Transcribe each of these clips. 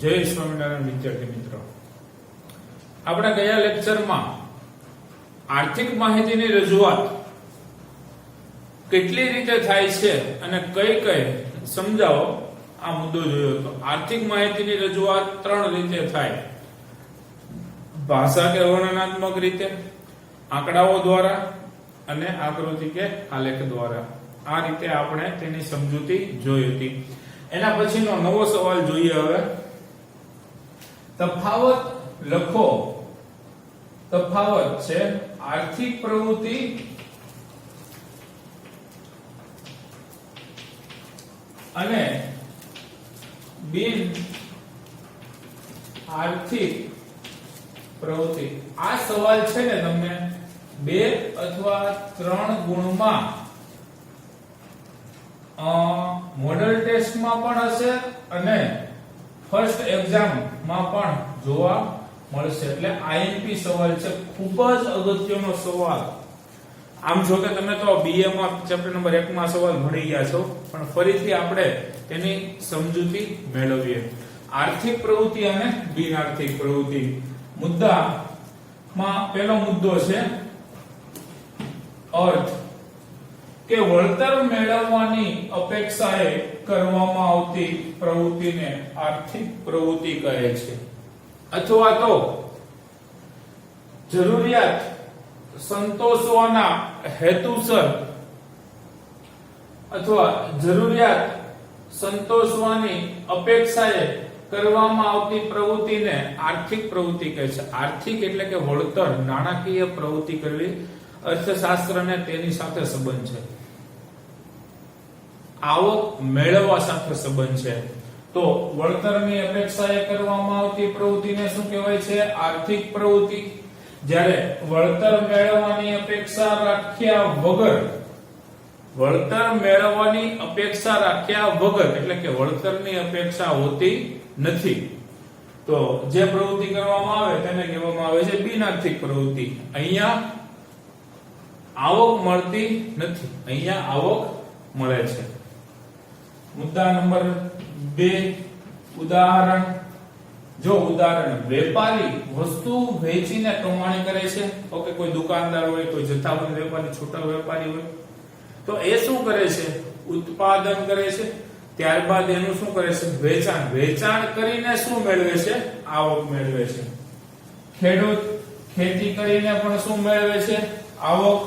જય સ્વામિનારાયણ વિદ્યાર્થી મિત્રો, આપણે ગયા લેક્ચરમાં આર્થિક માહિતીની રજૂઆત કેટલી રીતે થાય છે અને કઈ કઈ સમજાવો આ મુદ્દો જોયો હતો. આર્થિક માહિતીની રજૂઆત ત્રણ રીતે થાય: ભાષા કે વર્ણનાત્મક રીતે, આંકડાઓ દ્વારા અને આકૃતિ કે આલેખ દ્વારા. આ રીતે આપણે તેની સમજૂતી જોઈ હતી. એના પછીનો નવો સવાલ જોઈએ. હવે તફાવત લખો. તફાવત છે આર્થિક પ્રવૃત્તિ અને બિન આર્થિક પ્રવૃત્તિ. આ સવાલ છે ને તમને 2 અથવા 3 ગુણમાં મોડલ ટેસ્ટમાં પણ હશે અને ફર્સ્ટ એક્ઝામ માં પણ જોવા મળશે. એટલે આઈએમપી સવાલ છે, ખૂબ જ અગત્યનો સવાલ. આમ જો કે તમે તો બીએ માં ચેપ્ટર નંબર 1 માં સવાલ ભણી ગયા છો, પણ ફરીથી આપણે તેની સમજૂતી મેળવીએ. આર્થિક પ્રવૃત્તિ અને બિન આર્થિક પ્રવૃત્તિ. મુદ્દામાં પહેલો મુદ્દો છે અર્થ, કે વળતર મેળવવાની અપેક્ષાએ કરવામાં આવતી પ્રવૃત્તિને આર્થિક પ્રવૃત્તિ કહે છે. અથવા તો જરૂરિયાત સંતોષવાના હેતુસર અથવા જરૂરિયાત સંતોષવાની અપેક્ષાએ કરવામાં આવતી પ્રવૃત્તિને આર્થિક પ્રવૃત્તિ કહે છે. આર્થિક એટલે કે વળતર, નાણાકીય પ્રવૃત્તિ કરવી. અર્થશાસ્ત્ર ને તેની સાથે સંબંધ છે, આવક મેળવવા સાથે સંબંધ છે. તો વળતરની અપેક્ષાએ કરવામાં આવતી પ્રવૃત્તિને શું કહેવાય છે? આર્થિક પ્રવૃત્તિ. જ્યારે વળતર મેળવવાની અપેક્ષા રાખ્યા વગર, વળતર મેળવવાની અપેક્ષા રાખ્યા વગર એટલે કે વળતરની અપેક્ષા હોતી નથી, તો જે પ્રવૃત્તિ કરવામાં આવે તેને કહેવામાં આવે છે બિન આર્થિક પ્રવૃત્તિ. અહીંયા આવક મળતી નથી, અહીંયા આવક મળે છે. મુદ્દા નંબર 2, ઉદાહરણ. જો ઉદાહરણ, વેપારી વસ્તુ વેચીને કમાણી કરે છે. ઓકે, કોઈ દુકાનદાર હોય, કોઈ જથ્થાબંધ વેપારી, છોટા વેપારી હોય, તો એ શું કરે છે? ઉત્પાદન કરે છે. ત્યારબાદ એનું શું કરે છે? વેચાણ. વેચાણ કરીને શું મેળવે છે? આવક મેળવે છે. ખેડૂત ખેતી કરીને પણ શું મેળવે છે? આવક.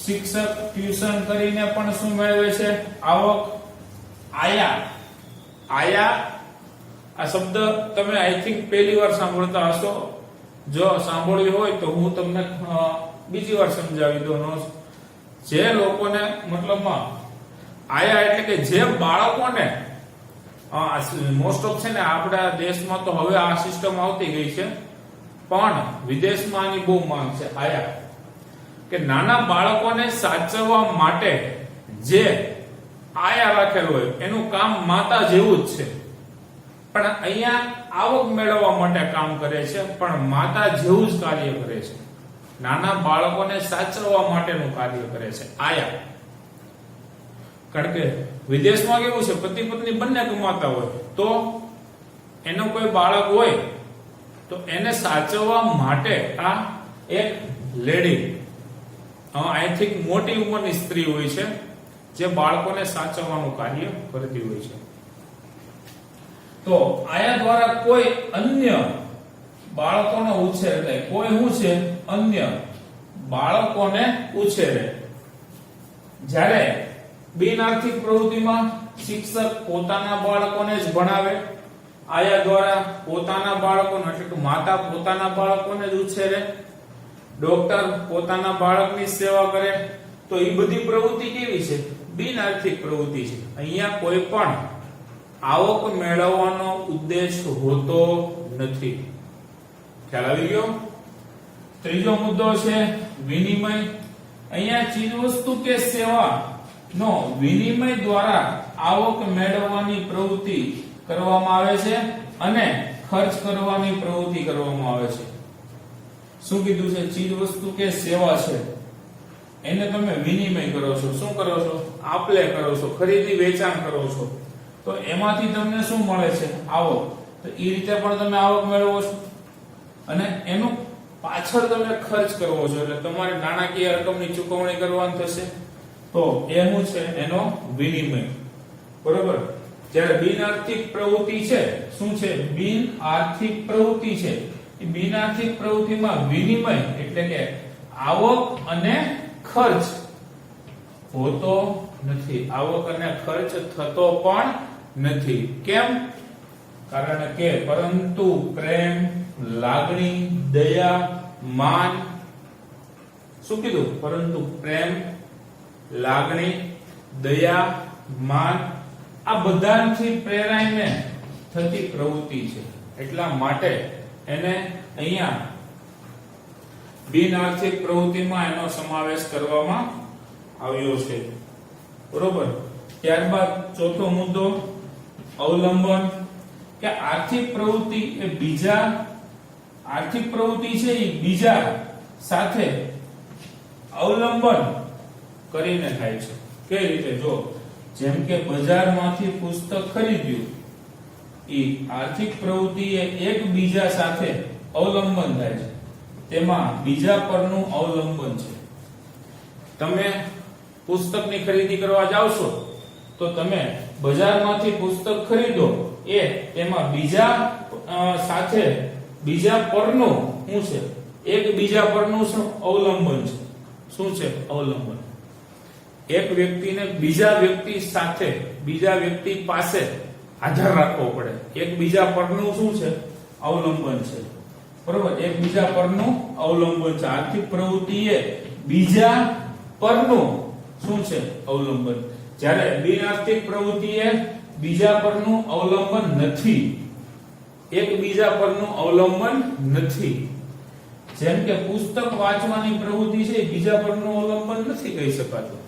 શિક્ષક ટ્યુશન કરીને પણ શું મેળવે છે? આવક. આયા. આયા આ શબ્દ તમે આઈ થિંક પહેલી વાર સાંભળતા હશો. જો સાંભળ્યું હોય તો હું તમને બીજી વાર સમજાવી દઉં. જે લોકોને મતલબમાં આયા એટલે કે જે બાળકોને મોસ્ટ ઓફ છે ને આપણા દેશમાં તો હવે આ સિસ્ટમ આવતી ગઈ છે, પણ વિદેશમાં આની બહુ માંગ છે. આયા કે નાના બાળકોને સાચવવા માટે જે આયા રાખેલ હોય એનું કામ માતા જેવું જ છે, પણ અહીંયા આવક મેળવવા માટે કામ કરે છે, પણ માતા જેવું જ કાર્ય કરે છે. નાના બાળકોને સાચવવા માટેનું કાર્ય કરે છે આયા. કારણ કે વિદેશમાં કેવું છે, પતિ પત્ની બંને કમાતા હોય, તો એનો કોઈ બાળક હોય તો એને સાચવવા માટે આ એક લેડી, આઈ થિંક મોટી ઉંમરની સ્ત્રી હોય છે, જે બાળકોને સાચવવાનું કાર્ય કરતી હોય છે. તો આયા દ્વારા કોઈ અન્ય બાળકોનો ઉછેર થાય. કોઈ શું છે? અન્ય બાળકોને ઉછેરે. જ્યારે બિન આર્થિક પ્રવૃત્તિમાં શિક્ષક પોતાના બાળકોને જ ભણાવે. આયા દ્વારા પોતાના બાળકોને એટલે કે માતા પોતાના બાળકોને જ ઉછેરે. ડોક્ટર પોતાના બાળકની સેવા કરે. તો એ બધી પ્રવૃત્તિ કેવી છે? બિન આર્થિક પ્રવૃત્તિ છે. અહીંયા કોઈ પણ આવક મેળવવાનો ઉદ્દેશ હોતો નથી. ખ્યાલ આવી ગયો? ત્રીજો મુદ્દો છે વિનિમય. અહીંયા ચીજવસ્તુ કે સેવા નો વિનિમય દ્વારા આવક મેળવવાની પ્રવૃત્તિ કરવામાં આવે છે અને ખર્ચ કરવાની પ્રવૃત્તિ કરવામાં આવે છે. શું કીધું છે? ચીજવસ્તુ કે સેવા છે એને તમે વિનિમય કરો છો. શું કરો છો? આપલે કરો છો, ખરીદી વેચાણ કરો છો. તો એમાંથી તમને શું મળે છે? આવક. તો એ રીતે પણ તમે આવક મેળવો છો અને એનું પાછળ તમે ખર્ચ કરવો છો એટલે તમારે નાણાકીય રકમની ચૂકવણી કરવાની થશે તો એ શું છે એનો વિનિમય બરોબર જ્યારે બિન આર્થિક પ્રવૃત્તિ છે શું છે બિન આર્થિક પ્રવૃત્તિ છે એ બિન આર્થિક પ્રવૃત્તિમાં વિનિમય એટલે કે આવક અને ખર્ચ હોતો નથી આવક અને ખર્ચ થતો પણ નથી કેમ કારણ કે પરંતુ પ્રેમ લાગણી દયા માન શું કીધું પરંતુ પ્રેમ લાગણી દયા માન આ બધાથી પ્રેરાઈને થતી પ્રવૃત્તિ છે એટલા માટે એને અહીંયા બિન આર્થિક પ્રવૃત્તિમાં એનો સમાવેશ કરવામાં આવ્યો છે બરોબર ત્યારબાદ ચોથો મુદ્દો અવલંબન કે આર્થિક પ્રવૃત્તિ એ બીજા આર્થિક પ્રવૃત્તિ છે એ બીજા સાથે અવલંબન કરીને થાય છે કઈ રીતે જો જેમ કે બજારમાંથી પુસ્તક ખરીદ્યું એ આર્થિક પ્રવૃત્તિ એ એકબીજા સાથે અવલંબન થાય છે તેમાં બીજા પરનું અવલંબન છે તમે પુસ્તકની ખરીદી કરવા જાવશો તો તમે બજારમાંથી પુસ્તક ખરીદો એ તેમાં બીજા સાથે બીજા પરનું શું છે એક બીજા પરનું શું અવલંબન છે શું છે અવલંબન એક વ્યક્તિને બીજા વ્યક્તિ સાથે બીજા વ્યક્તિ પાસે આધાર રાખવો પડે એક બીજા પરનું શું છે અવલંબન છે બરોબર એક બીજા પરનું અવલંબન છે આર્થિક પ્રવૃત્તિ એ બીજા પરનું શું છે અવલંબન જ્યારે બિન આર્થિક પ્રવૃત્તિ એ બીજા પરનું અવલંબન નથી એક બીજા પરનું અવલંબન નથી જેમ કે પુસ્તક વાંચવાની પ્રવૃત્તિ છે બીજા પરનું અવલંબન નથી કહી શકાતું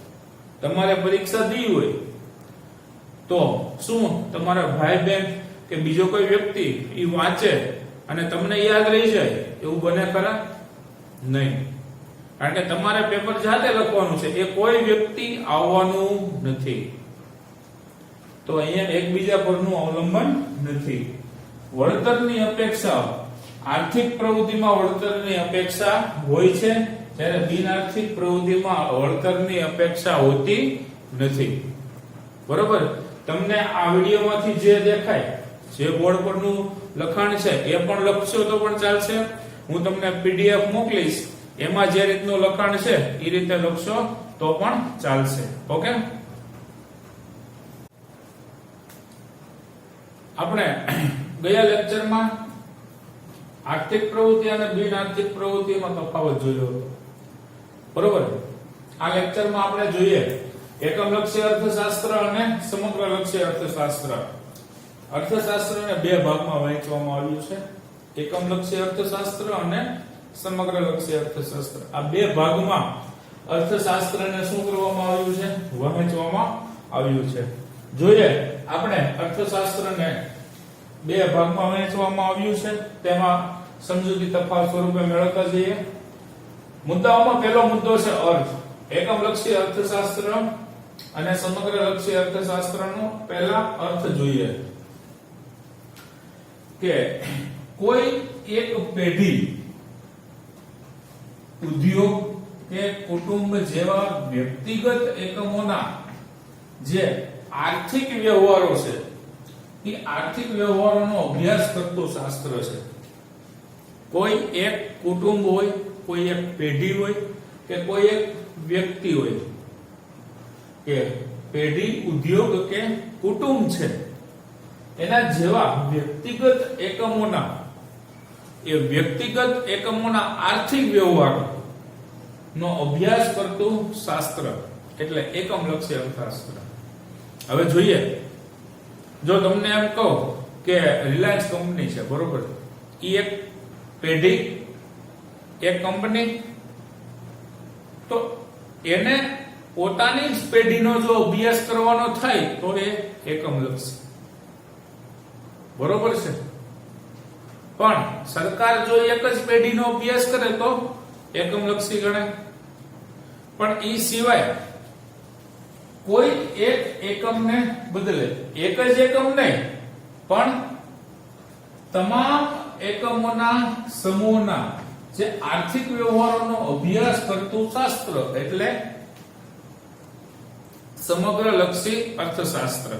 તમારે પરીક્ષા દી હોય તો શું તમારા ભાઈ બહેન કે બીજો કોઈ વ્યક્તિ ઈ વાંચે અને તમને યાદ રહી જાય એવું બને ખરા નહીં કારણ કે તમારે પેપર જાતે લખવાનું છે એ કોઈ વ્યક્તિ આવવાનું નથી તો અહીંયા એકબીજા પરનું અવલંબન નથી વળતરની અપેક્ષા આર્થિક પ્રવૃત્તિમાં વળતરની અપેક્ષા હોય છે જ્યારે બિન આર્થિક પ્રવૃત્તિમાં વળતરની અપેક્ષા હોતી નથી બરોબર તમને આ વિડિયોમાંથી જે દેખાય જે બોર્ડ પરનું લખાણ છે એ પણ લખશો તો પણ ચાલશે હું તમને પીડીએફ મોકલીશ એમાં જે રીતનું લખાણ છે એ રીતે લખશો તો પણ ચાલશે ઓકે આપણે ગયા લેક્ચરમાં આર્થિક પ્રવૃત્તિ અને બિન આર્થિક પ્રવૃત્તિમાં તફાવત જોયો હતો બરોબર આ લેક્ચરમાં આપણે જોઈએ એકમલક્ષી અર્થશાસ્ત્ર અને સમગ્રલક્ષી અર્થશાસ્ત્ર અર્થશાસ્ત્રને બે ભાગમાં વહેંચવામાં આવ્યું છે એકમલક્ષી અર્થશાસ્ત્ર અને સમગ્રલક્ષી અર્થશાસ્ત્ર આ બે ભાગમાં અર્થશાસ્ત્રને શું કરવામાં આવ્યું છે વહેંચવામાં આવ્યું છે જોઈએ આપણે અર્થશાસ્ત્રને બે ભાગમાં વહેંચવામાં આવ્યું છે તેમાં સમજૂતી તફાવત સ્વરૂપે મેળવતા જઈએ મુદ્દાઓમાં પહેલો મુદ્દો છે અર્થ એકમલક્ષી અર્થશાસ્ત્ર અને સમગ્રલક્ષી અર્થશાસ્ત્રનો પહેલા અર્થ જોઈએ કે કોઈ એક પેઢી ઉદ્યોગ કે કુટુંબ જેવા વ્યક્તિગત એકમોના જે આર્થિક વ્યવહારો છે એ આર્થિક વ્યવહારોનો અભ્યાસ કરતું શાસ્ત્ર છે કોઈ એક કુટુંબ હોય કોઈ એક પેઢી હોય કે કોઈ એક વ્યક્તિ હોય કે પેઢી ઉદ્યોગ કે કુટુંબ છે એના જેવા વ્યક્તિગત એકમોના આર્થિક વ્યવહારો નો અભ્યાસ કરતું શાસ્ત્ર એટલે એકમલક્ષી અર્થશાસ્ત્ર હવે જોઈએ જો તમને એમ કહો કે રિલાયન્સ કંપની છે બરોબર ઈ એક પેઢી એક કંપની તો એને પોતાની જ પેઢીનો જો અભ્યાસ કરવાનો થાય તો એ એકમલક્ષી બરોબર છે પણ સરકાર જો એક જ પેઢીનો અભ્યાસ કરે તો એકમલક્ષી ગણાય પણ ઈ સિવાય કોઈ એક એકમને બદલે એક જ એકમ નહીં પણ તમામ એકમોના સમૂહના જે આર્થિક વ્યવહારોનો અભ્યાસ કરતું શાસ્ત્ર એટલે સમગ્ર લક્ષી અર્થશાસ્ત્ર.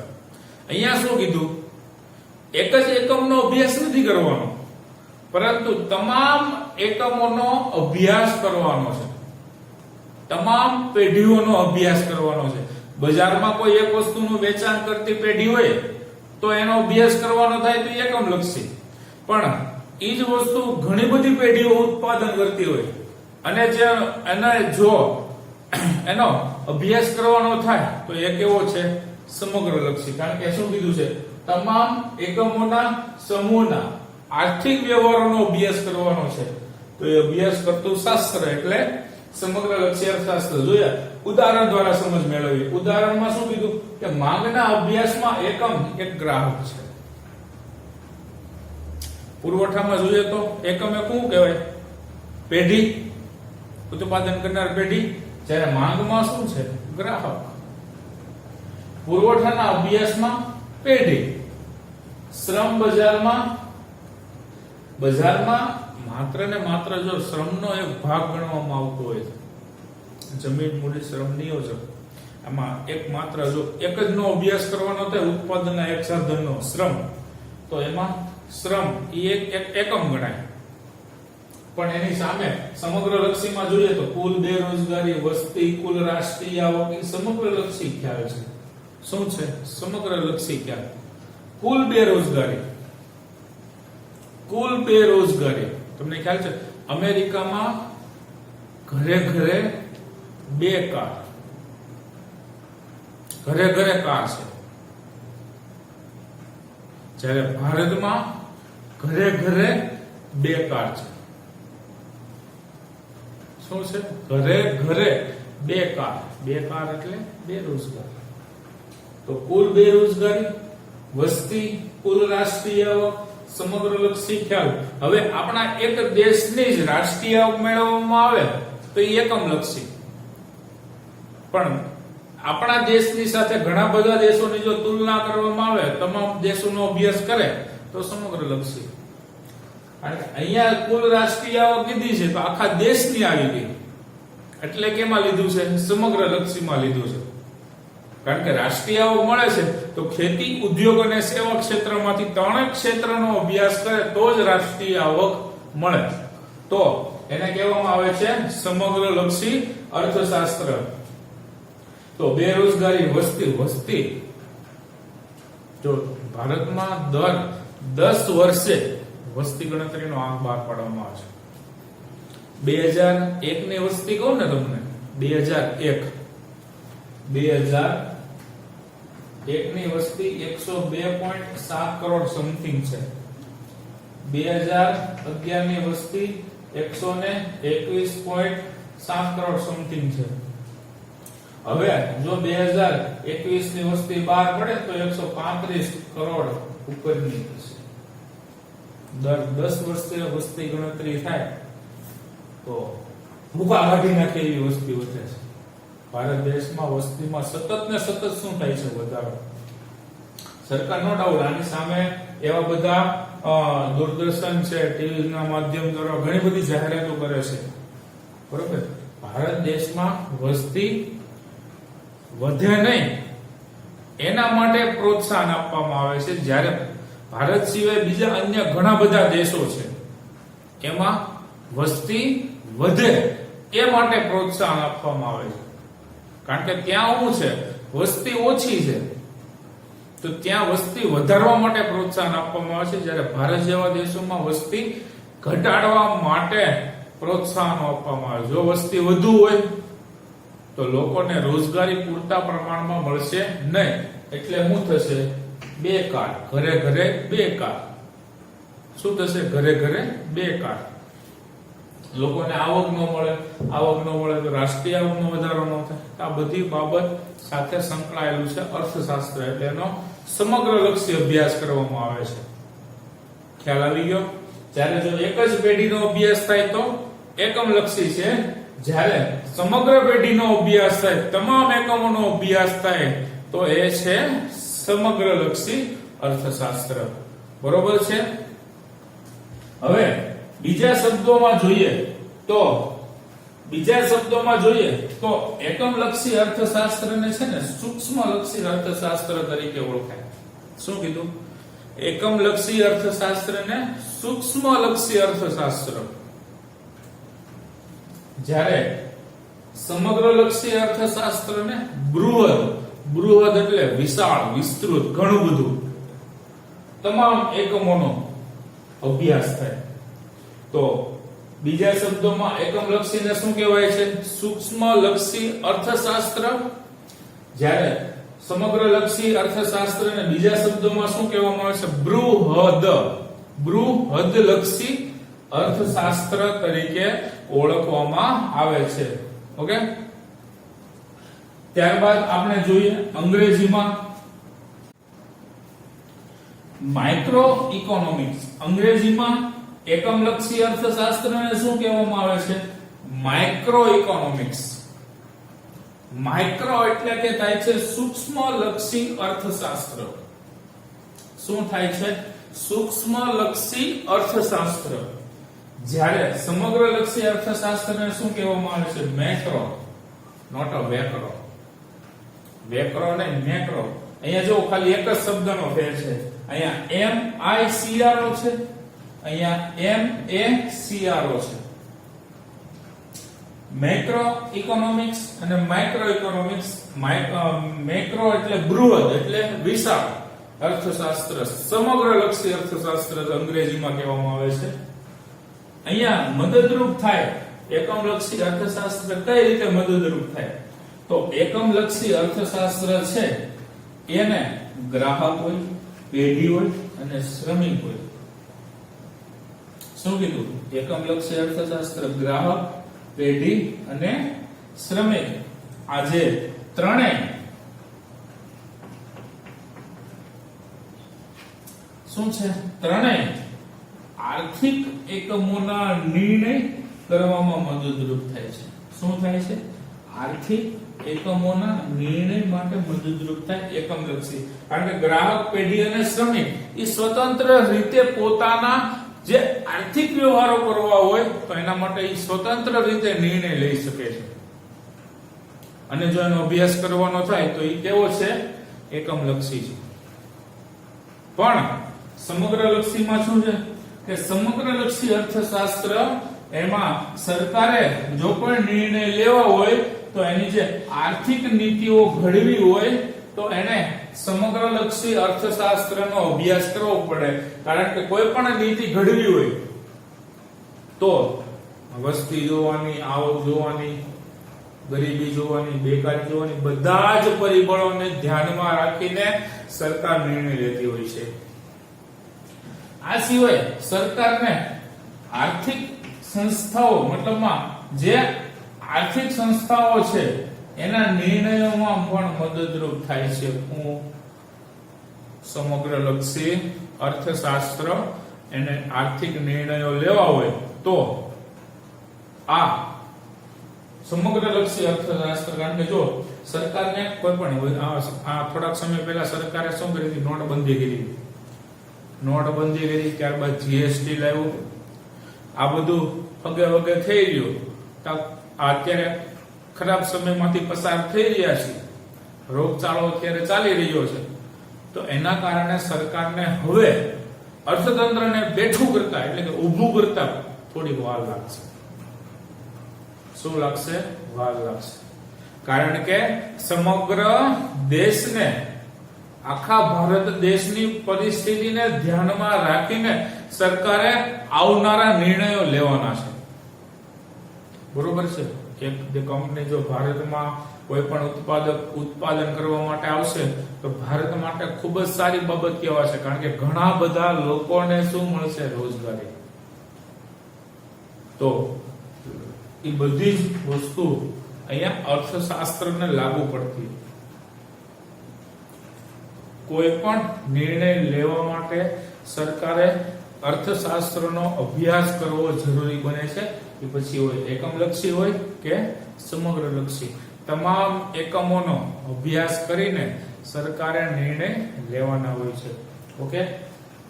અહીંયા શું કીધું? એક જ એકમનો અભ્યાસ નથી કરવાનો, પરંતુ તમામ એકમોનો અભ્યાસ કરવાનો છે, તમામ પેઢીઓનો અભ્યાસ કરવાનો છે. બજારમાં કોઈ એક વસ્તુનું વેચાણ કરતી પેઢી હોય તો એનો અભ્યાસ કરવાનો થાય તો એકમલક્ષી. પણ એ જ વસ્તુ ઘણી બધી પેઢીઓ ઉત્પાદન કરતી હોય અને જો એનો અભ્યાસ કરવાનો થાય તો એ કેવો છે? સમગ્રલક્ષી. કારણ કે શું કીધું છે? તમામ એકમોના સમૂહના આર્થિક વ્યવહારોનો અભ્યાસ કરવાનો છે, તો એ અભ્યાસ કરતું શાસ્ત્ર એટલે સમગ્રલક્ષી અર્થશાસ્ત્ર. જોયા ઉદાહરણ દ્વારા સમજ મેળવી. ઉદાહરણમાં શું કીધું કે માંગના અભ્યાસમાં એકમ એક ગ્રાહક છે. પુરવઠામાં જોઈએ તો એકમ એ શું કહેવાય? પેઢી, ઉત્પાદન કરનાર પેઢી. જ્યારે માંગમાં શું છે? ગ્રાહક. પુરવઠાના અભ્યાસમાં પેઢી. શ્રમ બજારમાં માત્ર ને માત્ર જો શ્રમનો એક ભાગ ગણવામાં આવતો હોય, જમીન મૂડી શ્રમ નિયોજક, આમાં એક માત્ર જો એક જ નો અભ્યાસ કરવાનો થાય ઉત્પાદનના એક સાધનનો શ્રમ, તો એમાં શ્રમ એ એક એકમ ગણાય. પણ એની સામે સમગ્રલક્ષીમાં જોઈએ તો કુલ બેરોજગારી, વસ્તી, કુલ રાષ્ટ્રીય આવક એ સમગ્રલક્ષી ખ્યાલ છે. શું છે? સમગ્રલક્ષી ખ્યાલ. કુલ બેરોજગારી તમને ખ્યાલ છે? અમેરિકામાં ઘરે ઘરે કાર છે, જ્યારે ભારતમાં ઘરે ઘરે બેકાર છે. શું છે? ઘરે ઘરે બેકાર એટલે બેરોજગાર. તો કુલ બેરોજગારી, વસ્તી, કુલ રાષ્ટ્રીય આવક, સમગ્રલક્ષી ખ્યાલ. હવે આપણા એક દેશની જ રાષ્ટ્રીય આવક મેળવવામાં આવે તો એ એકમલક્ષી. પણ આપણા દેશની સાથે ઘણા બધા દેશોની જો તુલના કરવામાં આવે, તમામ દેશોનો અભ્યાસ કરે તો સમગ્રલક્ષી. અહીંયા કુલ રાષ્ટ્રીય આવક કીધી છે તો આખા દેશની આવી ગઈ, એટલે કેમાં લીધું છે? સમગ્રલક્ષીમાં લીધું છે. કારણ કે રાષ્ટ્રીય આવક મળે છે તો ખેતી, ઉદ્યોગ અને સેવા ક્ષેત્રમાંથી ત્રણેય ક્ષેત્રનો અભ્યાસ કરે તો જ રાષ્ટ્રીય આવક મળે. તો એને કહેવામાં આવે છે સમગ્રલક્ષી અર્થશાસ્ત્ર. તો બેરોજગારી, વસ્તી જો ભારતમાં દર 10 વર્ષે વસ્તી ગણતરીનો આંક બહાર પાડવામાં આવે છે. 2001 ની વસ્તી કહું ને તમને, 2001 ની વસ્તી 102.7 કરોડ સમથિંગ છે. 2011 ની વસ્તી 121.7 કરોડ સમથિંગ છે. હવે જો 2021 ની વસ્તી બહાર પડે તો 135 કરોડ ઉપરની થશે. દર 10 વર્ષે વસ્તી ગણતરી થાય તો ભૂખા કાઢી નાખે એવી વસ્તી વધે છે. ભારત દેશમાં વસ્તીમાં સતત શું થાય છે? વધારો. સરકાર નો ડાઉટ આની સામે એવા બધા દૂરદર્શન છે, ટીવી ના માધ્યમ દ્વારા ઘણી બધી જાહેરાતો કરે છે, બરોબર. ભારત દેશમાં વસ્તી વધે નહીં એના માટે પ્રોત્સાહન આપવામાં આવે છે. જ્યારે ભારત સિવાય બીજા અન્ય ઘણા બધા દેશો છે એમાં વસ્તી વધે એ માટે પ્રોત્સાહન આપવામાં આવે છે. કારણ કે ત્યાં શું છે? વસ્તી ઓછી છે, તો ત્યાં વસ્તી વધારવા માટે પ્રોત્સાહન આપવામાં આવે છે. જ્યારે ભારત જેવા દેશોમાં વસ્તી ઘટાડવા માટે પ્રોત્સાહન આપવામાં આવે. જો વસ્તી વધુ હોય તો લોકોને રોજગારી પૂરતા પ્રમાણમાં મળશે નહીં, એટલે શું થશે? બેકાર. ઘરે ઘરે બેકાર. શું થશે? ઘરે ઘરે બેકાર. લોકોને આવક ન મળે તો રાષ્ટ્રીય આવકનો વધારો ન થાય. આ બધી બાબત સાથે સંકળાયેલું છે અર્થશાસ્ત્ર. એટલે એનો સમગ્રલક્ષી અભ્યાસ કરવામાં આવે છે. ખ્યાલ આવી ગયો? જ્યારે જો એક જ પેઢીનો અભ્યાસ થાય તો એકમલક્ષી છે. જ્યારે સમગ્ર પેઢીનો અભ્યાસ થાય, તમામ એકમોનો અભ્યાસ થાય તો એ છે સમગ્રલક્ષી અર્થશાસ્ત્ર. બરોબર છે? હવે બીજા શબ્દોમાં જોઈએ તો એકમલક્ષી અર્થશાસ્ત્રને છે ને સૂક્ષ્મલક્ષી અર્થશાસ્ત્ર તરીકે ઓળખાય. શું કીધું? એકમલક્ષી અર્થશાસ્ત્રને સૂક્ષ્મલક્ષી અર્થશાસ્ત્ર, જ્યારે સમગ્રલક્ષી અર્થશાસ્ત્રને બૃહદ એટલે વિશાળ, વિસ્તૃત, ઘણું બધું તમામ એકમોનો અભ્યાસ થાય. તો બીજા શબ્દોમાં એકમલક્ષીને શું કહેવાય છે? સૂક્ષ્મલક્ષી અર્થશાસ્ત્ર. જ્યારે સમગ્રલક્ષી અર્થશાસ્ત્રને બીજા શબ્દોમાં શું કહેવામાં આવે છે? બૃહદલક્ષી અર્થશાસ્ત્ર તરીકે ઓળખવામાં આવે છે. ઓકે, ત્યારબાદ આપણે જોઈએ અંગ્રેજીમાં માઇક્રો ઇકોનોમિક્સ. અંગ્રેજીમાં એકમલક્ષી અર્થશાસ્ત્રને શું કહેવામાં આવે છે? Micro economics. માઇક્રો એટલે કે થાય છે સૂક્ષ્મલક્ષી અર્થશાસ્ત્ર. શું થાય છે? સૂક્ષ્મલક્ષી અર્થશાસ્ત્ર. જ્યારે સમગ્રલક્ષી અર્થશાસ્ત્રને શું કહેવામાં આવે છે? Macro, not a વેક્રો. વેક્રો ને મેક્રો. અહીંયા જો ખાલી એક જ શબ્દનો ફેર છે. અહીંયા MICRO છે, અહીંયા MACRO છે. મેક્રો ઇકોનોમિક્સ અને માઇક્રો ઇકોનોમિક્સ. મેક્રો એટલે બૃહદ એટલે વિશાળ અર્થશાસ્ત્ર, સમગ્રલક્ષી અર્થશાસ્ત્ર અંગ્રેજીમાં કહેવામાં આવે છે. અહીંયા મદદરૂપ થાય એકમલક્ષી અર્થશાસ્ત્ર કઈ રીતે મદદરૂપ થાય? તો એકમલક્ષી અર્થશાસ્ત્ર છે એને ગ્રાહક હોય, પેઢી હોય અને શ્રમિક હોય. શું કીધું? એકમલક્ષી અર્થશાસ્ત્ર ગ્રાહક, પેઢી અને શ્રમિક, આ જે ત્રણેય શું છે? ત્રણેય આર્થિક એકમોના નિર્ણય કરવામાં મદદરૂપ થાય છે. શું થાય છે? આર્થિક એકમોના નિર્ણય માટે મદદરૂપ થાય એકમલક્ષી. કારણ કે ગ્રાહક, પેઢી અને શ્રમિક એ સ્વતંત્ર રીતે પોતાના જે આર્થિક વ્યવહારો કરવા હોય તો એના માટે એ સ્વતંત્ર રીતે નિર્ણય લઈ શકે છે. અને જો એનો અભ્યાસ કરવાનો થાય તો એ કેવો છે? એકમલક્ષી છે. પણ સમગ્રલક્ષીમાં શું છે કે સમગ્રલક્ષી અર્થશાસ્ત્ર એમાં સરકારે જો કોઈ નિર્ણય લેવા હોય તો એની જે આર્થિક નીતિઓ ઘડવી હોય તો એને સમગ્રલક્ષી અર્થશાસ્ત્રનો અભ્યાસ કરવો પડે. કારણ કે કોઈ પણ નીતિ ઘડવી હોય તો વસ્તી જોવાની, આવક જોવાની, ગરીબી જોવાની, બેકારી જોવાની, બધા જ પરિબળોને ધ્યાનમાં રાખીને સરકાર નિર્ણય લેતી હોય છે. આ સિવાય સરકારને આર્થિક સંસ્થાઓ, મતલબમાં જે આર્થિક સંસ્થાઓ છે એના નિર્ણયોમાં પણ મદદરૂપ થાય છે. હું સમગ્રલક્ષી અર્થશાસ્ત્ર એને આર્થિક નિર્ણયો લેવા હોય તો આ સમગ્રલક્ષી અર્થશાસ્ત્ર. કારણ કે જો સરકારને કોઈ પણ આ થોડાક સમય પહેલા સરકારે શું કરી હતી? નોટબંધી કરી. નોટબંધી કરી, ત્યારબાદ જીએસટી લાવ્યું. આ બધું વગે થઈ ગયું. અત્યારે ખરાબ સમયમાંથી પસાર થઈ રહ્યા છે. રોગચાળો અત્યારે ચાલી રહ્યો છે. તો એના કારણે સરકારને હવે અર્થતંત્રને બેઠું કરતા એટલે કે ઊભું કરતા થોડી વાર લાગશે. શું લાગશે? વાર લાગશે. કારણ કે સમગ્ર દેશને, આખા ભારત દેશની પરિસ્થિતિને ધ્યાનમાં રાખીને સરકારે આવનારા નિર્ણયો લેવાના છે. બરોબર છે? એક કંપની જો ભારતમાં કોઈ પણ ઉત્પાદન કરવા માટે આવશે તો ભારત માટે ખૂબ જ સારી બાબત કહેવાશે. કારણ કે ઘણા બધા લોકોને શું મળશે? રોજગારી. તો એ બધી જ વસ્તુ અહીંયા અર્થશાસ્ત્રને લાગુ પડતી. કોઈ પણ નિર્ણય લેવા માટે સરકારે અર્થશાસ્ત્રનો અભ્યાસ કરવો જરૂરી બને છે. એ પછી હોય એકમલક્ષી હોય કે સમગ્રલક્ષી, તમામ એકમોનો અભ્યાસ કરીને સરકારે નિર્ણય લેવાના હોય છે. ઓકે,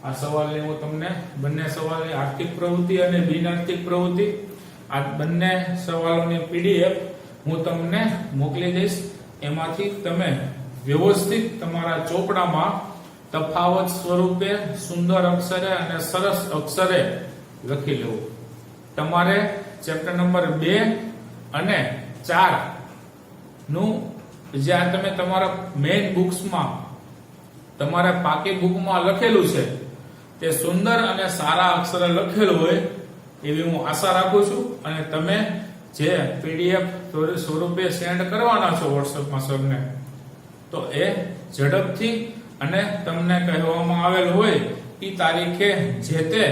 આ સવાલની હું તમને બંને સવાલની આર્થિક પ્રવૃત્તિ અને બિન આર્થિક પ્રવૃત્તિ આ બંને સવાલોની પીડીએફ હું તમને મોકલી દઈશ. એમાંથી તમે વ્યવસ્થિત તમારા ચોપડામાં તફાવત સ્વરૂપે સુંદર અક્ષરે અને સરસ અક્ષરે લખી લેવું. તમારે ચેપ્ટર નંબર 2 અને 4 નું જ્યાં તમે તમારા મેઇન બુક્સમાં તમારા પાકી બુકમાં લખેલું છે તે સુંદર અને સારા અક્ષરે લખેલું હોય એવી હું આશા રાખું છું. અને તમે જે પીડીએફ સ્વરૂપે સેન્ડ કરવાના છો વોટ્સએપમાં સરને, તો એ ઝડપથી અને તમને કહેવામાં આવેલ હોય એ તારીખે જે તે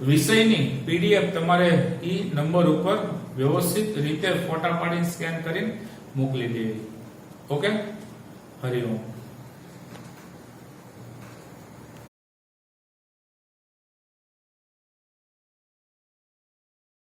વિષયની પીડીએફ તમારે ઈ નંબર ઉપર વ્યવસ્થિત રીતે ફોટા પાડીને સ્કેન કરીને મોકલી દેવી. ઓકે, હરિઓમ.